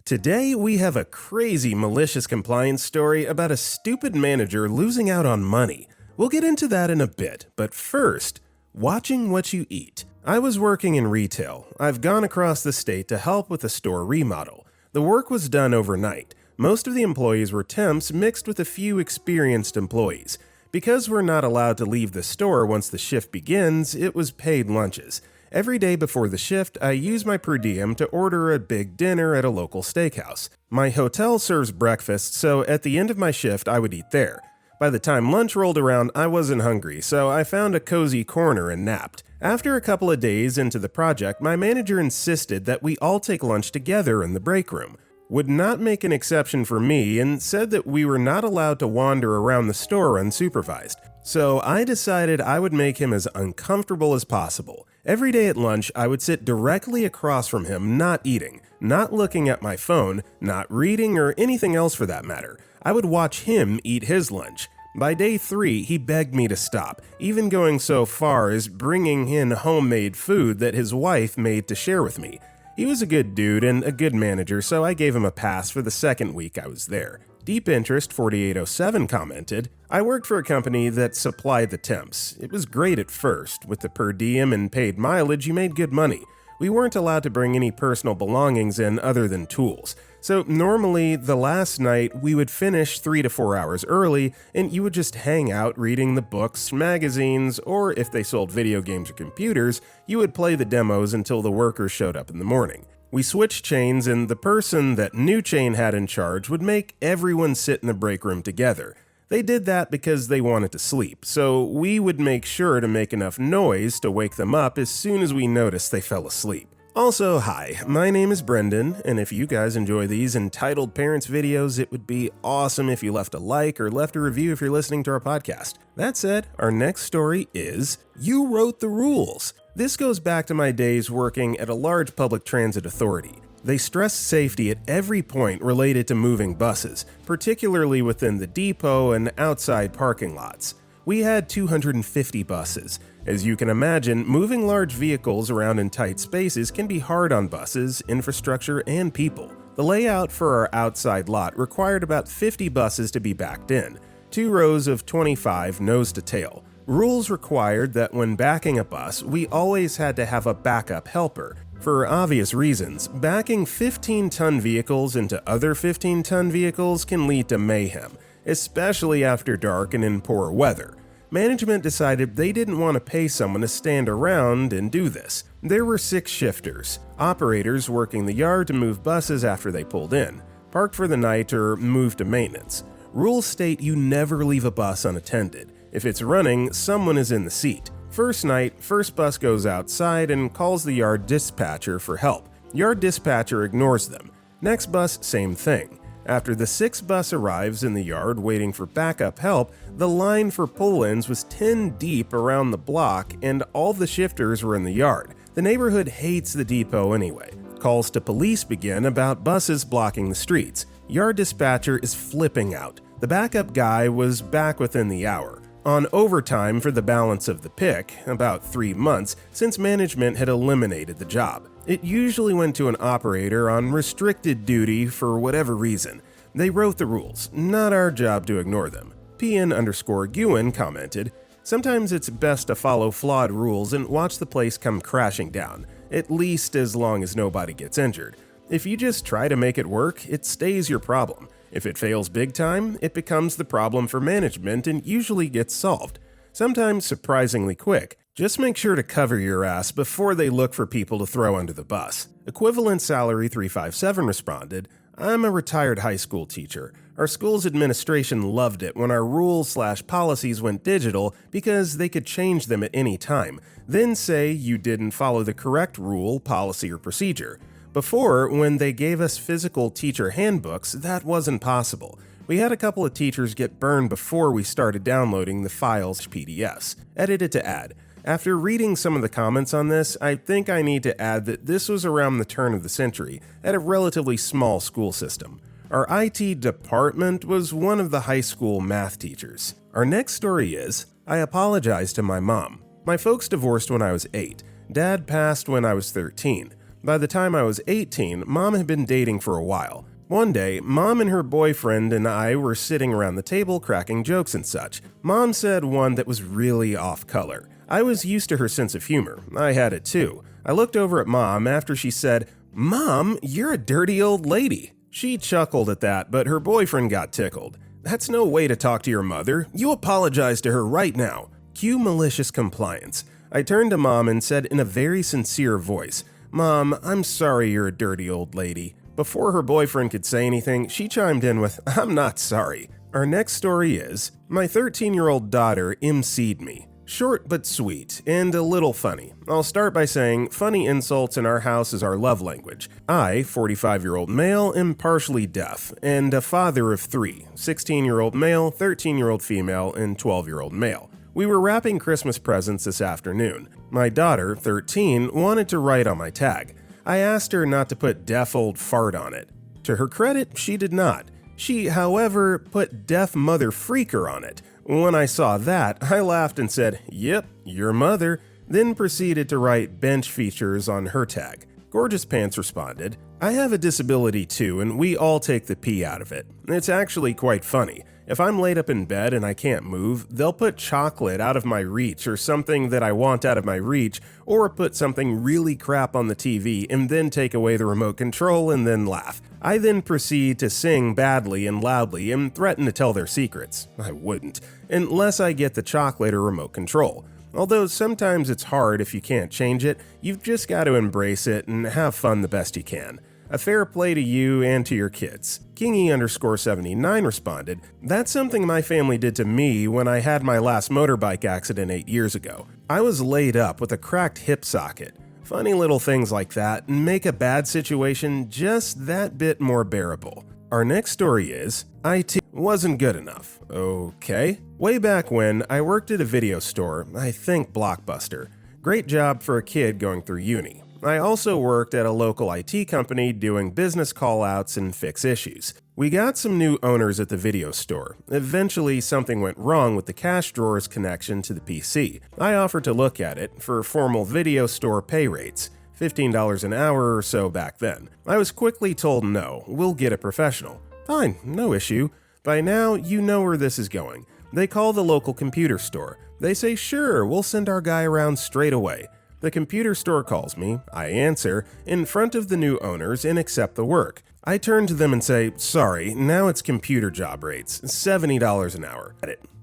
Today, we have a crazy malicious compliance story about a stupid manager losing out on money. We'll get into that in a bit, but first, watching what you eat. I was working in retail. I've gone across the state to help with a store remodel. The work was done overnight. Most of the employees were temps mixed with a few experienced employees. Because we're not allowed to leave the store once the shift begins, it was paid lunches. Every day before the shift, I use my per diem to order a big dinner at a local steakhouse. My hotel serves breakfast, so at the end of my shift, I would eat there. By the time lunch rolled around, I wasn't hungry, so I found a cozy corner and napped. After a couple of days into the project, my manager insisted that we all take lunch together in the break room. Would not make an exception for me and said that we were not allowed to wander around the store unsupervised. So I decided I would make him as uncomfortable as possible. Every day at lunch, I would sit directly across from him, not eating, not looking at my phone, not reading or anything else for that matter. I would watch him eat his lunch. By day 3, he begged me to stop, even going so far as bringing in homemade food that his wife made to share with me. He was a good dude and a good manager, so I gave him a pass for the second week I was there. Deep Interest 4807 commented, I worked for a company that supplied the temps. It was great at first. With the per diem and paid mileage, you made good money. We weren't allowed to bring any personal belongings in other than tools. So normally, the last night, we would finish 3 to 4 hours early, and you would just hang out reading the books, magazines, or if they sold video games or computers, you would play the demos until the workers showed up in the morning. We switched chains, and the person that new chain had in charge would make everyone sit in the break room together. They did that because they wanted to sleep, so we would make sure to make enough noise to wake them up as soon as we noticed they fell asleep. Also, hi, my name is Brendan, and if you guys enjoy these entitled parents videos, it would be awesome if you left a like or left a review if you're listening to our podcast. That said, our next story is You Wrote the Rules. This goes back to my days working at a large public transit authority. They stress safety at every point related to moving buses, particularly within the depot and outside parking lots. We had 250 buses. As you can imagine, moving large vehicles around in tight spaces can be hard on buses, infrastructure, and people. The layout for our outside lot required about 50 buses to be backed in, 2 rows of 25 nose to tail. Rules required that when backing a bus, we always had to have a backup helper. For obvious reasons, backing 15-ton vehicles into other 15-ton vehicles can lead to mayhem, especially after dark and in poor weather. Management decided they didn't want to pay someone to stand around and do this. There were 6 shifters, operators working the yard to move buses after they pulled in, parked for the night, or moved to maintenance. Rules state you never leave a bus unattended. If it's running, someone is in the seat. First night, first bus goes outside and calls the yard dispatcher for help. Yard dispatcher ignores them. Next bus, same thing. After the 6th bus arrives in the yard waiting for backup help, the line for pull-ins was 10 deep around the block and all the shifters were in the yard. The neighborhood hates the depot anyway. Calls to police begin about buses blocking the streets. Yard dispatcher is flipping out. The backup guy was back within the hour. On overtime for the balance of the pick, about 3 months, since management had eliminated the job. It usually went to an operator on restricted duty for whatever reason. They wrote the rules, not our job to ignore them. PN_Ewan commented, sometimes it's best to follow flawed rules and watch the place come crashing down, at least as long as nobody gets injured. If you just try to make it work, it stays your problem. If it fails big time, it becomes the problem for management and usually gets solved. Sometimes surprisingly quick. Just make sure to cover your ass before they look for people to throw under the bus. Equivalent Salary 357 responded, I'm a retired high school teacher. Our school's administration loved it when our rules/policies went digital because they could change them at any time, then say you didn't follow the correct rule, policy, or procedure. Before, when they gave us physical teacher handbooks, that wasn't possible. We had a couple of teachers get burned before we started downloading the files PDFs. Edited to add. After reading some of the comments on this, I think I need to add that this was around the turn of the century, at a relatively small school system. Our IT department was one of the high school math teachers. Our next story is, I apologize to my mom. My folks divorced when I was 8. Dad passed when I was 13. By the time I was 18, Mom had been dating for a while. One day, Mom and her boyfriend and I were sitting around the table cracking jokes and such. Mom said one that was really off color. I was used to her sense of humor. I had it too. I looked over at Mom after she said, "Mom, you're a dirty old lady." She chuckled at that, but her boyfriend got tickled. "That's no way to talk to your mother. You apologize to her right now." Cue malicious compliance. I turned to Mom and said in a very sincere voice, "Mom, I'm sorry you're a dirty old lady." Before her boyfriend could say anything, she chimed in with, "I'm not sorry." Our next story is, my 13-year-old daughter MC'd me. Short but sweet, and a little funny. I'll start by saying funny insults in our house is our love language. I, 45-year-old male, am partially deaf, and a father of 3, 16-year-old male, 13-year-old female, and 12-year-old male. We were wrapping Christmas presents this afternoon. My daughter, 13, wanted to write on my tag. I asked her not to put deaf old fart on it. To her credit, she did not. She, however, put deaf mother freaker on it. When I saw that, I laughed and said, "Yep, your mother," then proceeded to write bench features on her tag. Gorgeous Pants responded, "I have a disability too, and we all take the pee out of it. It's actually quite funny. If I'm laid up in bed and I can't move, they'll put chocolate out of my reach or something that I want out of my reach, or put something really crap on the TV and then take away the remote control and then laugh. I then proceed to sing badly and loudly and threaten to tell their secrets. I wouldn't, unless I get the chocolate or remote control. Although sometimes it's hard if you can't change it, you've just got to embrace it and have fun the best you can. A fair play to you and to your kids." Kingy_79 responded, "That's something my family did to me when I had my last motorbike accident 8 years ago. I was laid up with a cracked hip socket. Funny little things like that make a bad situation just that bit more bearable." Our next story is, IT wasn't good enough. Okay. Way back when, I worked at a video store, I think Blockbuster. Great job for a kid going through uni. I also worked at a local IT company doing business call-outs and fix issues. We got some new owners at the video store. Eventually, something went wrong with the cash drawer's connection to the PC. I offered to look at it for formal video store pay rates, $15 an hour or so back then. I was quickly told no, we'll get a professional. Fine, no issue. By now, you know where this is going. They call the local computer store. They say, "Sure, we'll send our guy around straight away." The computer store calls me, I answer, in front of the new owners and accept the work. I turn to them and say, "Sorry, now it's computer job rates, $70 an hour."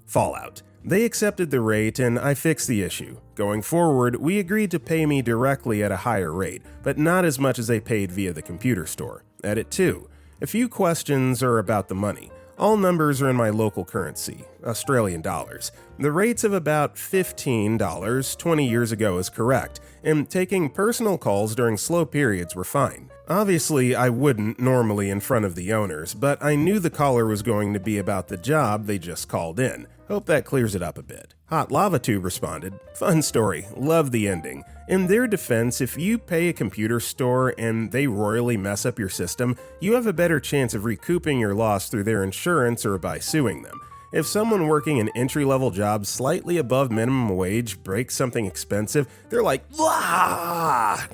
Fallout. They accepted the rate and I fixed the issue. Going forward, we agreed to pay me directly at a higher rate, but not as much as they paid via the computer store. Edit 2. A few questions are about the money. All numbers are in my local currency, Australian dollars. The rates of about $15 20 years ago is correct, and taking personal calls during slow periods were fine. Obviously, I wouldn't normally in front of the owners, but I knew the caller was going to be about the job they just called in. Hope that clears it up a bit. Hot Lava Tube responded, "Fun story, love the ending. In their defense, if you pay a computer store and they royally mess up your system, you have a better chance of recouping your loss through their insurance or by suing them. If someone working an entry-level job slightly above minimum wage breaks something expensive, they're like,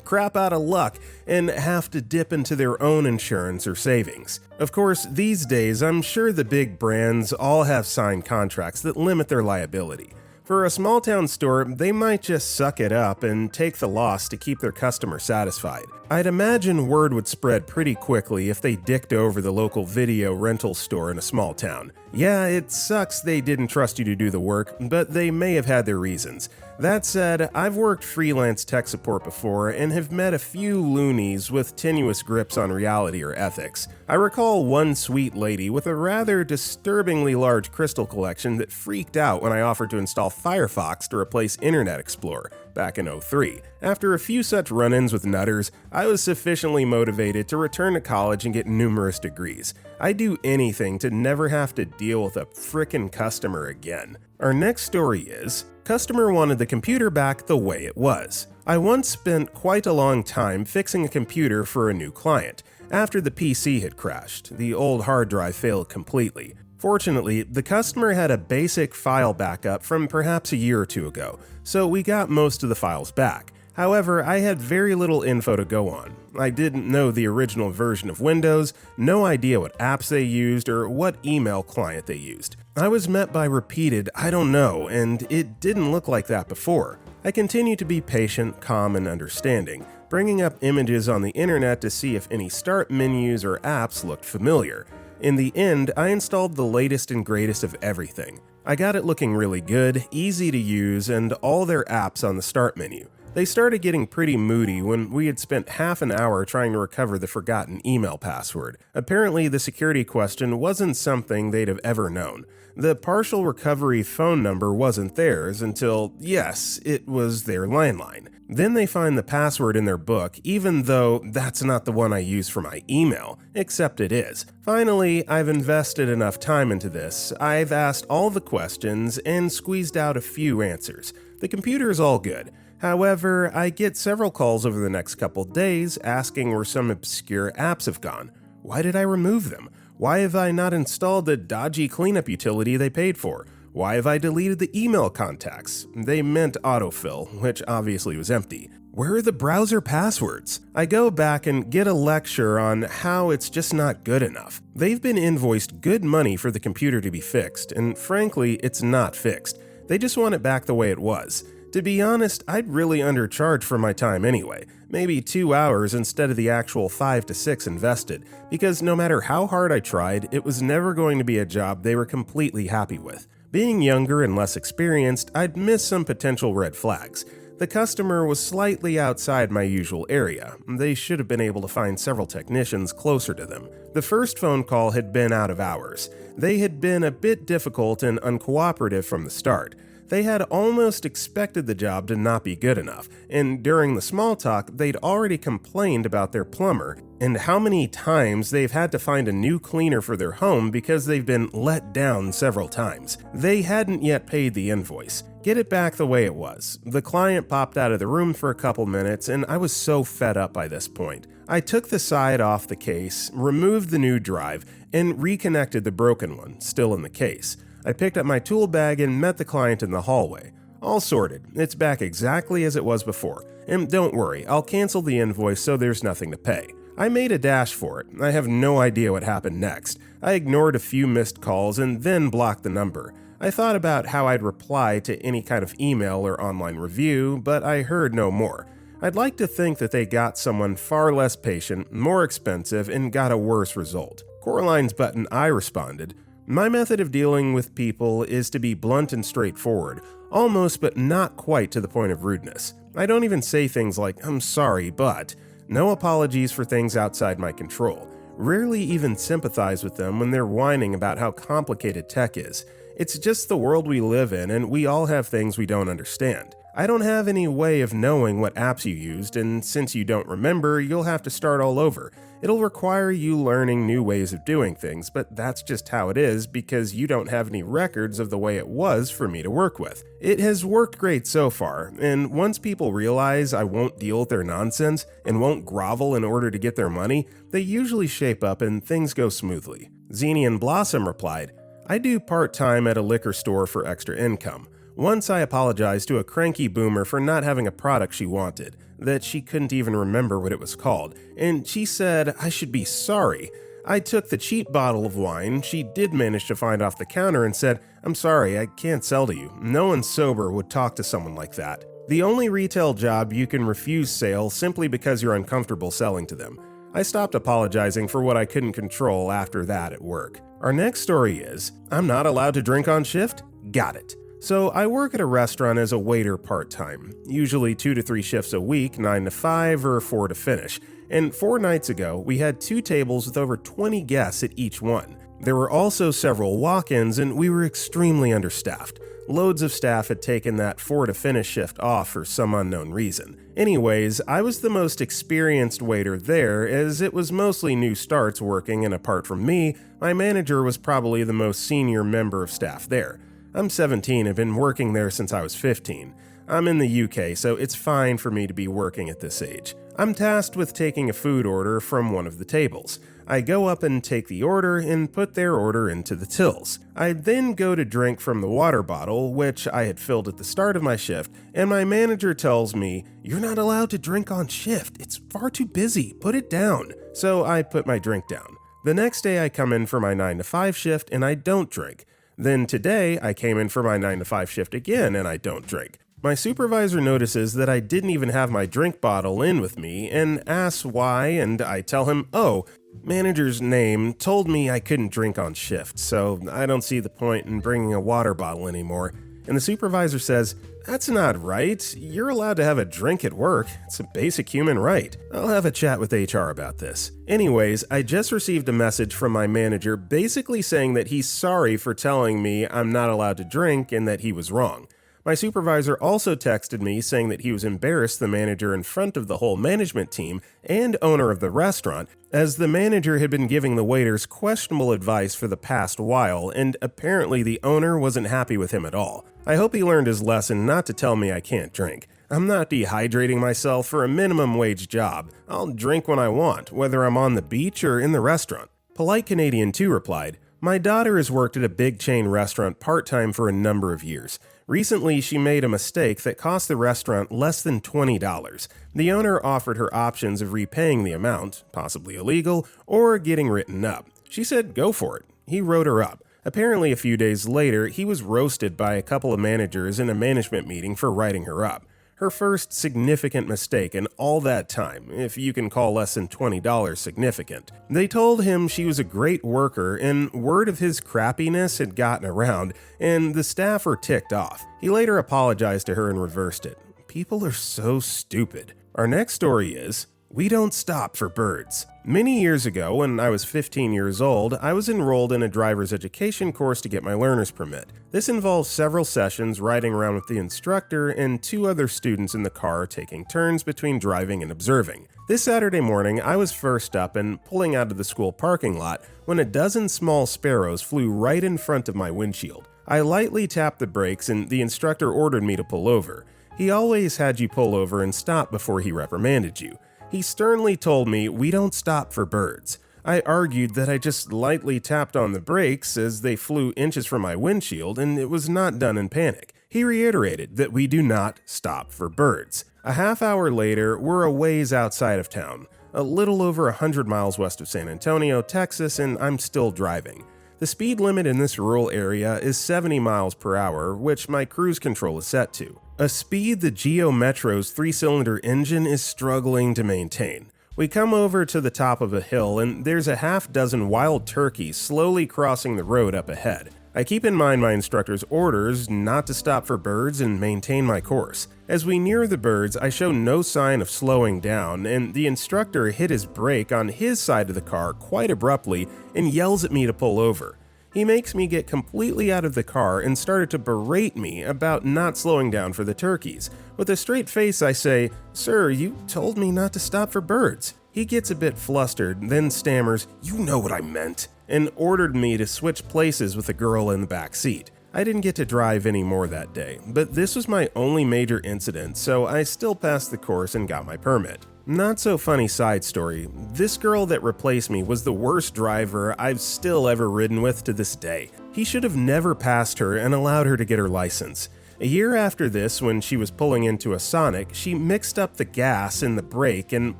crap out of luck, and have to dip into their own insurance or savings. Of course, these days, I'm sure the big brands all have signed contracts that limit their liability. For a small-town store, they might just suck it up and take the loss to keep their customers satisfied. I'd imagine word would spread pretty quickly if they dicked over the local video rental store in a small town. Yeah, it sucks they didn't trust you to do the work, but they may have had their reasons. That said, I've worked freelance tech support before and have met a few loonies with tenuous grips on reality or ethics. I recall one sweet lady with a rather disturbingly large crystal collection that freaked out when I offered to install Firefox to replace Internet Explorer back in 2003. After a few such run-ins with nutters, I was sufficiently motivated to return to college and get numerous degrees. I'd do anything to never have to deal with a frickin' customer again. Our next story is, customer wanted the computer back the way it was. I once spent quite a long time fixing a computer for a new client. After the PC had crashed, the old hard drive failed completely. Fortunately, the customer had a basic file backup from perhaps a year or two ago, so we got most of the files back. However, I had very little info to go on. I didn't know the original version of Windows, no idea what apps they used or what email client they used. I was met by repeated "I don't know," and it didn't look like that before. I continued to be patient, calm, and understanding, bringing up images on the internet to see if any start menus or apps looked familiar. In the end, I installed the latest and greatest of everything. I got it looking really good, easy to use, and all their apps on the start menu. They started getting pretty moody when we had spent half an hour trying to recover the forgotten email password. Apparently, the security question wasn't something they'd have ever known. The partial recovery phone number wasn't theirs until, yes, it was their landline. Then they find the password in their book, even though that's not the one I use for my email, except it is. Finally, I've invested enough time into this. I've asked all the questions and squeezed out a few answers. The computer is all good. However, I get several calls over the next couple days asking where some obscure apps have gone. Why did I remove them? Why have I not installed the dodgy cleanup utility they paid for? Why have I deleted the email contacts? They meant autofill, which obviously was empty. Where are the browser passwords? I go back and get a lecture on how it's just not good enough. They've been invoiced good money for the computer to be fixed, and frankly, it's not fixed. They just want it back the way it was. To be honest, I'd really undercharge for my time anyway, maybe 2 hours instead of the actual 5 to 6 invested, because no matter how hard I tried, it was never going to be a job they were completely happy with. Being younger and less experienced, I'd miss some potential red flags. The customer was slightly outside my usual area. They should have been able to find several technicians closer to them. The first phone call had been out of hours. They had been a bit difficult and uncooperative from the start. They had almost expected the job to not be good enough, and during the small talk, they'd already complained about their plumber and how many times they've had to find a new cleaner for their home because they've been let down several times. They hadn't yet paid the invoice. Get it back the way it was. The client popped out of the room for a couple minutes, and I was so fed up by this point. I took the side off the case, removed the new drive, and reconnected the broken one, still in the case. I picked up my tool bag and met the client in the hallway. All sorted. It's back exactly as it was before. And don't worry, I'll cancel the invoice so there's nothing to pay. I made a dash for it. I have no idea what happened next. I ignored a few missed calls and then blocked the number. I thought about how I'd reply to any kind of email or online review, but I heard no more. I'd like to think that they got someone far less patient, more expensive, and got a worse result. Coraline's button, I responded. My method of dealing with people is to be blunt and straightforward, almost but not quite to the point of rudeness. I don't even say things like, "I'm sorry, but..." No apologies for things outside my control. Rarely even sympathize with them when they're whining about how complicated tech is. It's just the world we live in, and we all have things we don't understand. I don't have any way of knowing what apps you used, and since you don't remember, you'll have to start all over. It'll require you learning new ways of doing things, but that's just how it is because you don't have any records of the way it was for me to work with. It has worked great so far, and once people realize I won't deal with their nonsense and won't grovel in order to get their money, they usually shape up and things go smoothly. Xenian Blossom replied, "I do part-time at a liquor store for extra income. Once I apologized to a cranky boomer for not having a product she wanted, that she couldn't even remember what it was called, and she said I should be sorry. I took the cheap bottle of wine she did manage to find off the counter and said, 'I'm sorry, I can't sell to you.' No one sober would talk to someone like that. The only retail job you can refuse sale simply because you're uncomfortable selling to them. I stopped apologizing for what I couldn't control after that at work." Our next story is, "I'm not allowed to drink on shift? Got it." So I work at a restaurant as a waiter part-time, usually 2 to 3 shifts a week, 9 to 5 or 4 to finish. And 4 nights ago, we had 2 tables with over 20 guests at each one. There were also several walk-ins and we were extremely understaffed. Loads of staff had taken that 4 to finish shift off for some unknown reason. Anyways, I was the most experienced waiter there as it was mostly new starts working, and apart from me, my manager was probably the most senior member of staff there. I'm 17 and have been working there since I was 15. I'm in the UK, so it's fine for me to be working at this age. I'm tasked with taking a food order from one of the tables. I go up and take the order and put their order into the tills. I then go to drink from the water bottle, which I had filled at the start of my shift, and my manager tells me, "You're not allowed to drink on shift. It's far too busy. Put it down." So I put my drink down. The next day I come in for my 9 to 5 shift and I don't drink. Then today I came in for my 9 to 5 shift again and I don't drink. My supervisor notices that I didn't even have my drink bottle in with me and asks why, and I tell him, "Oh, manager's name told me I couldn't drink on shift, so I don't see the point in bringing a water bottle anymore." And the supervisor says, "That's not right. You're allowed to have a drink at work. It's a basic human right." I'll have a chat with HR about this. Anyways, I just received a message from my manager basically saying that he's sorry for telling me I'm not allowed to drink and that he was wrong. My supervisor also texted me saying that he was embarrassed the manager in front of the whole management team and owner of the restaurant, as the manager had been giving the waiters questionable advice for the past while, and apparently the owner wasn't happy with him at all. I hope he learned his lesson not to tell me I can't drink. I'm not dehydrating myself for a minimum wage job. I'll drink when I want, whether I'm on the beach or in the restaurant. Polite Canadian 2 replied, "My daughter has worked at a big chain restaurant part-time for a number of years. Recently, she made a mistake that cost the restaurant less than $20. The owner offered her options of repaying the amount, possibly illegal, or getting written up. She said go for it. He wrote her up. Apparently, a few days later, he was roasted by a couple of managers in a management meeting for writing her up. Her first significant mistake in all that time, if you can call less than $20 significant. They told him she was a great worker, and word of his crappiness had gotten around, and the staff were ticked off. He later apologized to her and reversed it. People are so stupid. Our next story is, we don't stop for birds. Many years ago, when I was 15 years old, I was enrolled in a driver's education course to get my learner's permit. This involves several sessions riding around with the instructor and 2 other students in the car taking turns between driving and observing. This Saturday morning, I was first up and pulling out of the school parking lot when a dozen small sparrows flew right in front of my windshield. I lightly tapped the brakes and the instructor ordered me to pull over. He always had you pull over and stop before he reprimanded you. He sternly told me we don't stop for birds. I argued that I just lightly tapped on the brakes as they flew inches from my windshield and it was not done in panic. He reiterated that we do not stop for birds. A half hour later, we're a ways outside of town, a little over 100 miles west of San Antonio, Texas, and I'm still driving. The speed limit in this rural area is 70 miles per hour, which my cruise control is set to. A speed the Geo Metro's 3-cylinder engine is struggling to maintain. We come over to the top of a hill and there's a half dozen wild turkeys slowly crossing the road up ahead. I keep in mind my instructor's orders not to stop for birds and maintain my course. As we near the birds, I show no sign of slowing down, and the instructor hit his brake on his side of the car quite abruptly and yells at me to pull over. He makes me get completely out of the car and started to berate me about not slowing down for the turkeys. With a straight face, I say, "Sir, you told me not to stop for birds." He gets a bit flustered, then stammers, "You know what I meant," and ordered me to switch places with the girl in the back seat. I didn't get to drive anymore that day, but this was my only major incident, so I still passed the course and got my permit. Not so funny side story, this girl that replaced me was the worst driver I've still ever ridden with to this day. He should have never passed her and allowed her to get her license. A year after this, when she was pulling into a Sonic, she mixed up the gas and the brake and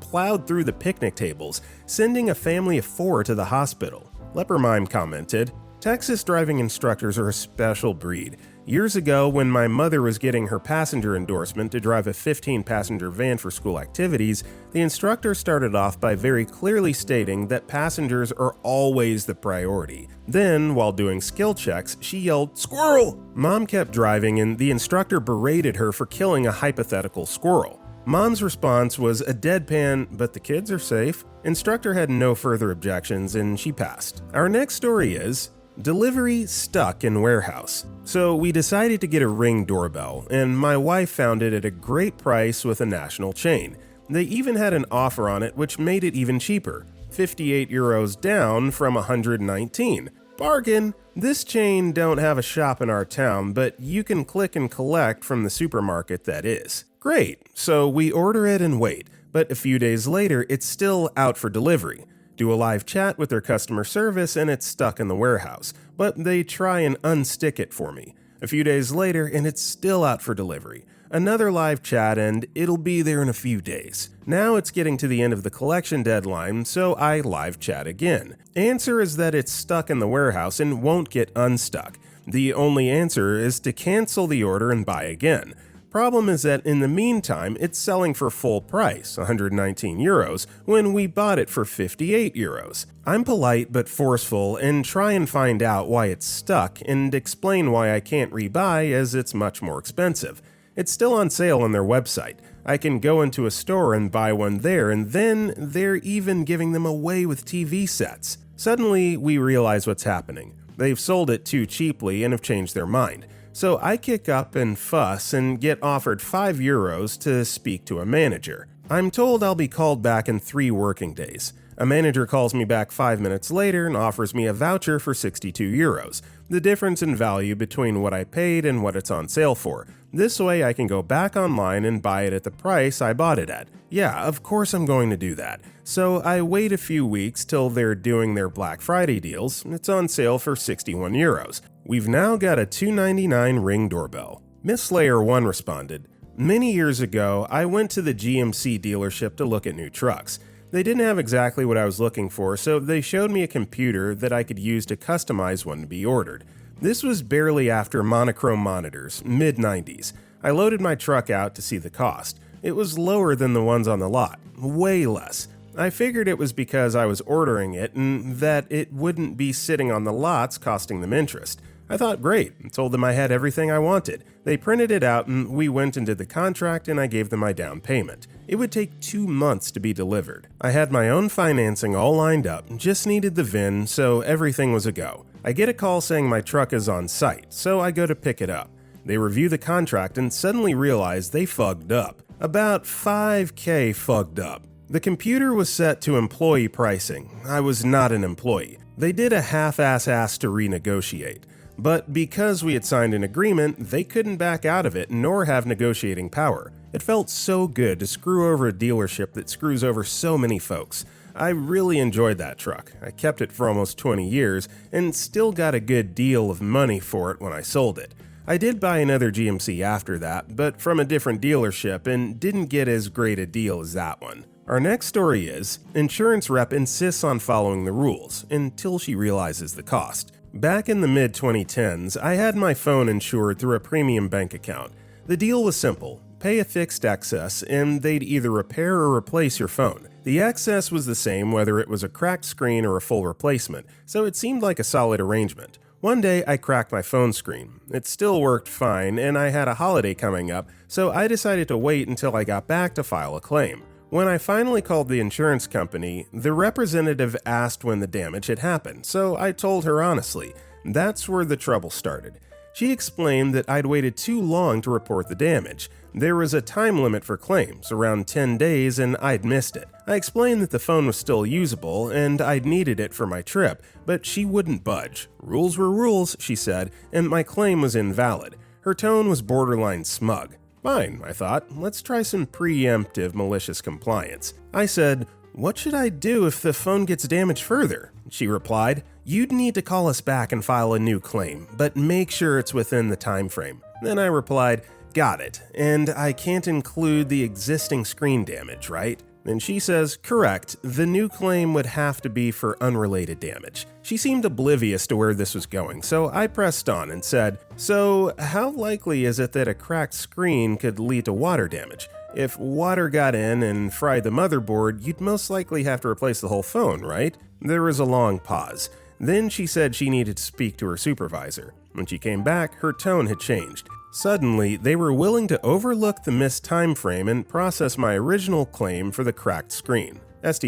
plowed through the picnic tables, sending a family of 4 to the hospital. Leper Mime commented, "Texas driving instructors are a special breed. Years ago, when my mother was getting her passenger endorsement to drive a 15-passenger van for school activities, the instructor started off by very clearly stating that passengers are always the priority. Then, while doing skill checks, she yelled, 'Squirrel!' Mom kept driving and the instructor berated her for killing a hypothetical squirrel. Mom's response was a deadpan, 'But the kids are safe.' Instructor had no further objections and she passed. Our next story is delivery stuck in warehouse. So we decided to get a Ring doorbell, and my wife found it at a great price with a national chain. They even had an offer on it which made it even cheaper, 58 euros down from 119. Bargain! This chain don't have a shop in our town, but you can click and collect from the supermarket that is. Great, so we order it and wait, but a few days later it's still out for delivery. do a live chat with their customer service, and it's stuck in the warehouse, but they try and unstick it for me. A few days later, and it's still out for delivery. Another live chat, and it'll be there in a few days. Now it's getting to the end of the collection deadline, so I live chat again. Answer is that it's stuck in the warehouse and won't get unstuck. The only answer is to cancel the order and buy again. Problem is that in the meantime, it's selling for full price, 119 euros, when we bought it for 58 euros. I'm polite but forceful and try and find out why it's stuck and explain why I can't rebuy as it's much more expensive. It's still on sale on their website. I can go into a store and buy one there, and then they're even giving them away with TV sets. Suddenly, we realize what's happening. They've sold it too cheaply and have changed their mind. So I kick up and fuss and get offered 5 euros to speak to a manager. I'm told I'll be called back in 3 working days. A manager calls me back 5 minutes later and offers me a voucher for 62 euros, the difference in value between what I paid and what it's on sale for. This way I can go back online and buy it at the price I bought it at. Yeah, of course I'm going to do that. So I wait a few weeks till they're doing their Black Friday deals. It's on sale for 61 euros. We've now got a $2.99 Ring doorbell. Miss Slayer 1 responded, "Many years ago, I went to the GMC dealership to look at new trucks. They didn't have exactly what I was looking for, so they showed me a computer that I could use to customize one to be ordered. This was barely after monochrome monitors, mid-90s. I loaded my truck out to see the cost. It was lower than the ones on the lot, way less. I figured it was because I was ordering it and that it wouldn't be sitting on the lots costing them interest. I thought great and told them I had everything I wanted. They printed it out and we went and did the contract and I gave them my down payment. It would take 2 months to be delivered. I had my own financing all lined up, just needed the VIN, so everything was a go. I get a call saying my truck is on site, so I go to pick it up. They review the contract and suddenly realize they fucked up. About 5K fucked up. The computer was set to employee pricing. I was not an employee. They did a half-ass to renegotiate. But because we had signed an agreement, they couldn't back out of it nor have negotiating power. It felt so good to screw over a dealership that screws over so many folks. I really enjoyed that truck. I kept it for almost 20 years and still got a good deal of money for it when I sold it. I did buy another GMC after that, but from a different dealership and didn't get as great a deal as that one. Our next story is, insurance rep insists on following the rules until she realizes the cost. Back in the mid-2010s, I had my phone insured through a premium bank account. The deal was simple. Pay a fixed excess and they'd either repair or replace your phone. The excess was the same whether it was a cracked screen or a full replacement, so it seemed like a solid arrangement. One day I cracked my phone screen. It still worked fine and I had a holiday coming up, so I decided to wait until I got back to file a claim. When I finally called the insurance company, the representative asked when the damage had happened, so I told her honestly. That's where the trouble started. She explained that I'd waited too long to report the damage. There was a time limit for claims, around 10 days, and I'd missed it. I explained that the phone was still usable and I'd needed it for my trip, but she wouldn't budge. Rules were rules, she said, and my claim was invalid. Her tone was borderline smug. Fine, I thought, let's try some preemptive malicious compliance. I said, "What should I do if the phone gets damaged further?" She replied, "You'd need to call us back and file a new claim, but make sure it's within the time frame." Then I replied, "Got it, and I can't include the existing screen damage, right?" And she says, "Correct, the new claim would have to be for unrelated damage." She seemed oblivious to where this was going, so I pressed on and said, "So how likely is it that a cracked screen could lead to water damage? If water got in and fried the motherboard, you'd most likely have to replace the whole phone, right?" There was a long pause. Then she said she needed to speak to her supervisor. When she came back, her tone had changed. Suddenly, they were willing to overlook the missed time frame and process my original claim for the cracked screen.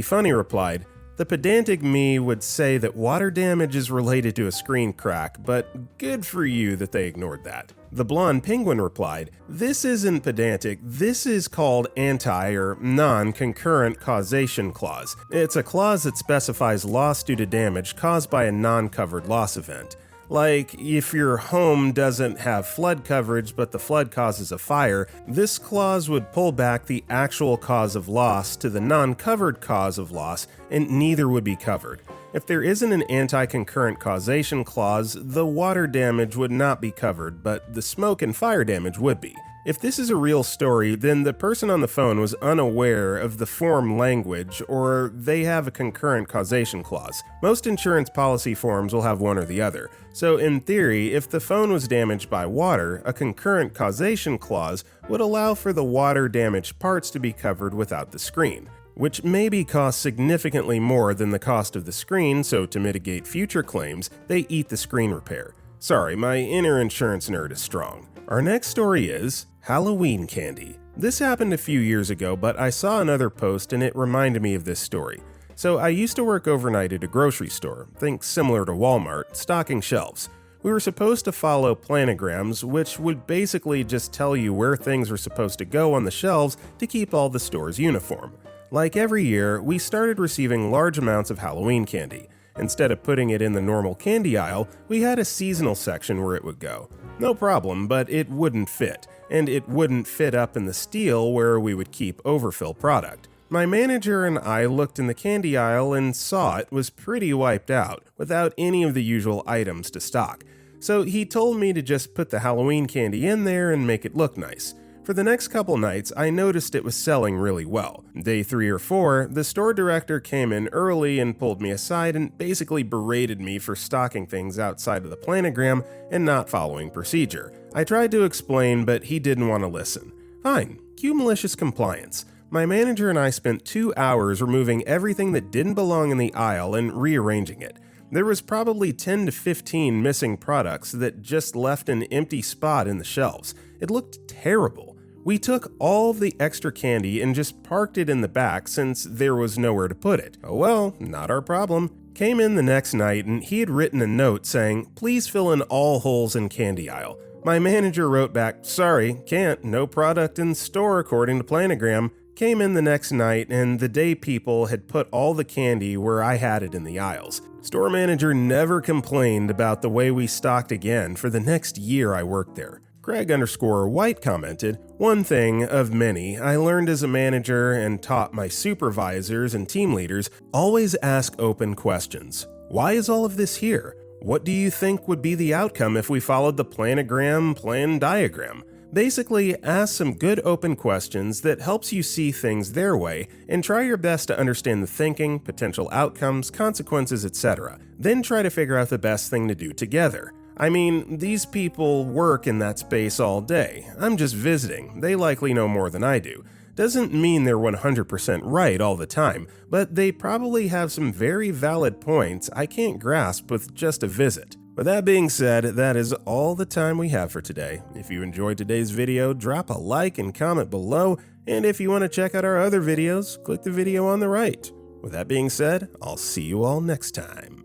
Funny replied, "The pedantic me would say that water damage is related to a screen crack, but good for you that they ignored that." The blonde penguin replied, "This isn't pedantic, this is called anti- or non-concurrent causation clause. It's a clause that specifies loss due to damage caused by a non-covered loss event. Like, if your home doesn't have flood coverage but the flood causes a fire, this clause would pull back the actual cause of loss to the non-covered cause of loss, and neither would be covered. If there isn't an anti-concurrent causation clause, the water damage would not be covered, but the smoke and fire damage would be. If this is a real story, then the person on the phone was unaware of the form language, or they have a concurrent causation clause. Most insurance policy forms will have one or the other. So in theory, if the phone was damaged by water, a concurrent causation clause would allow for the water damaged parts to be covered without the screen, which maybe costs significantly more than the cost of the screen, so to mitigate future claims, they eat the screen repair. Sorry, my inner insurance nerd is strong. Our next story is Halloween candy. This happened a few years ago, but I saw another post and it reminded me of this story. So I used to work overnight at a grocery store, think similar to Walmart, stocking shelves. We were supposed to follow planograms, which would basically just tell you where things were supposed to go on the shelves to keep all the stores uniform. Like every year, we started receiving large amounts of Halloween candy. Instead of putting it in the normal candy aisle, we had a seasonal section where it would go. No problem, but it wouldn't fit, and it wouldn't fit up in the steel where we would keep overfill product. My manager and I looked in the candy aisle and saw it was pretty wiped out, without any of the usual items to stock. So he told me to just put the Halloween candy in there and make it look nice. For the next couple nights, I noticed it was selling really well. Day 3 or 4, the store director came in early and pulled me aside and basically berated me for stocking things outside of the planogram and not following procedure. I tried to explain, but he didn't want to listen. Fine, cue malicious compliance. My manager and I spent 2 hours removing everything that didn't belong in the aisle and rearranging it. There was probably 10 to 15 missing products that just left an empty spot in the shelves. It looked terrible. We took all the extra candy and just parked it in the back since there was nowhere to put it. Oh well, not our problem. Came in the next night and he had written a note saying, "Please fill in all holes in candy aisle." My manager wrote back, "Sorry, can't, no product in store according to planogram." Came in the next night and the day people had put all the candy where I had it in the aisles. Store manager never complained about the way we stocked again for the next year I worked there. Greg_White commented, "One thing of many I learned as a manager and taught my supervisors and team leaders, always ask open questions. Why is all of this here? What do you think would be the outcome if we followed the planogram plan diagram? Basically, ask some good open questions that helps you see things their way and try your best to understand the thinking, potential outcomes, consequences, etc. Then try to figure out the best thing to do together. I mean, these people work in that space all day. I'm just visiting. They likely know more than I do. Doesn't mean they're 100% right all the time, but they probably have some very valid points I can't grasp with just a visit." With that being said, that is all the time we have for today. If you enjoyed today's video, drop a like and comment below, and if you want to check out our other videos, click the video on the right. With that being said, I'll see you all next time.